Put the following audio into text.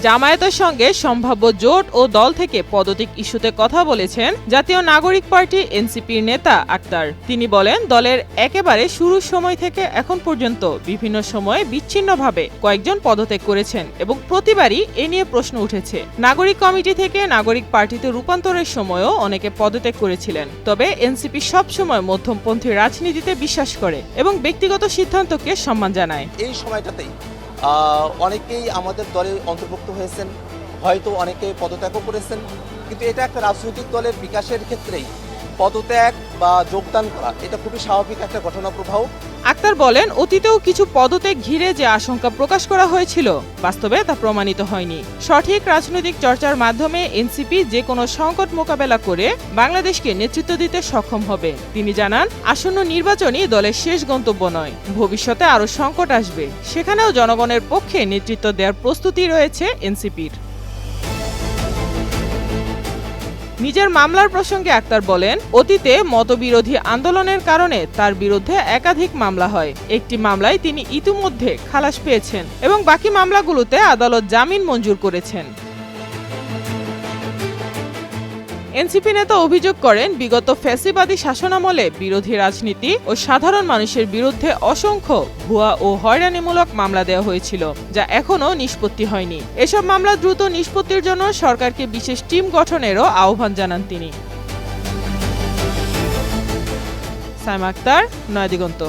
জামায়াতের সঙ্গে সম্ভাব্য জোট ও দল থেকে পদত্যাগ ইস্যুতে কথা বলেছেন জাতীয় নাগরিক পার্টি এনসিপির নেতা আক্তার। তিনি বলেন, দলের একেবারে শুরুর সময় থেকে এখন পর্যন্ত বিভিন্ন সময়ে বিচ্ছিন্নভাবে কয়েকজন পদত্যাগ করেছেন এবং প্রতিবারই এ নিয়ে প্রশ্ন উঠেছে। নাগরিক কমিটি থেকে নাগরিক পার্টিতে রূপান্তরের সময়ও অনেকে পদত্যাগ করেছিলেন। তবে এনসিপি সবসময় মধ্যমপন্থী রাজনীতিতে বিশ্বাস করে এবং ব্যক্তিগত সিদ্ধান্তকে সম্মান জানায়। এই সময়টাতেই অনেকেই আমাদের দলে অন্তর্ভুক্ত হয়েছেন, হয়তো অনেকে পদত্যাগও করেছেন, কিন্তু এটা একটা রাজনৈতিক দলের বিকাশের ক্ষেত্রেই পদত্যাগ বা যোগদান করা এটা খুবই স্বাভাবিক একটা ঘটনা প্রবাহ। আক্তার বলেন, অতীতেও কিছু পদত্যাগ ঘিরে যে আশঙ্কা প্রকাশ করা হয়েছিল, বাস্তবে তা প্রমাণিত হয়নি। সঠিক রাজনৈতিক চর্চার মাধ্যমে এনসিপি যে কোনো সংকট মোকাবেলা করে বাংলাদেশকে নেতৃত্ব দিতে সক্ষম হবে। তিনি জানান, আসন্ন নির্বাচনই দলের শেষ গন্তব্য নয়, ভবিষ্যতে আরও সংকট আসবে, সেখানেও জনগণের পক্ষে নেতৃত্ব দেওয়ার প্রস্তুতি রয়েছে এনসিপির। নিজের মামলার প্রসঙ্গে আক্তার বলেন, অতীতে মতবিরোধী আন্দোলনের কারণে তার বিরুদ্ধে একাধিক মামলা হয়। একটি মামলায় তিনি ইতিমধ্যে খালাস পেয়েছেন এবং বাকি মামলাগুলোতে আদালত জামিন মঞ্জুর করেছেন। এনসিপি নেতা অভিযোগ করেন, বিগত ফ্যাসিবাদী শাসনামলে বিরোধী রাজনীতি ও সাধারণ মানুষের বিরুদ্ধে অসংখ্য ভুয়া ও হয়রানিমূলক মামলা দেওয়া হয়েছিল, যা এখনও নিষ্পত্তি হয়নি। এসব মামলা দ্রুত নিষ্পত্তির জন্য সরকারকে বিশেষ টিম গঠনেরও আহ্বান জানান তিনি। সাইমা আক্তার, নয়াদিগন্ত।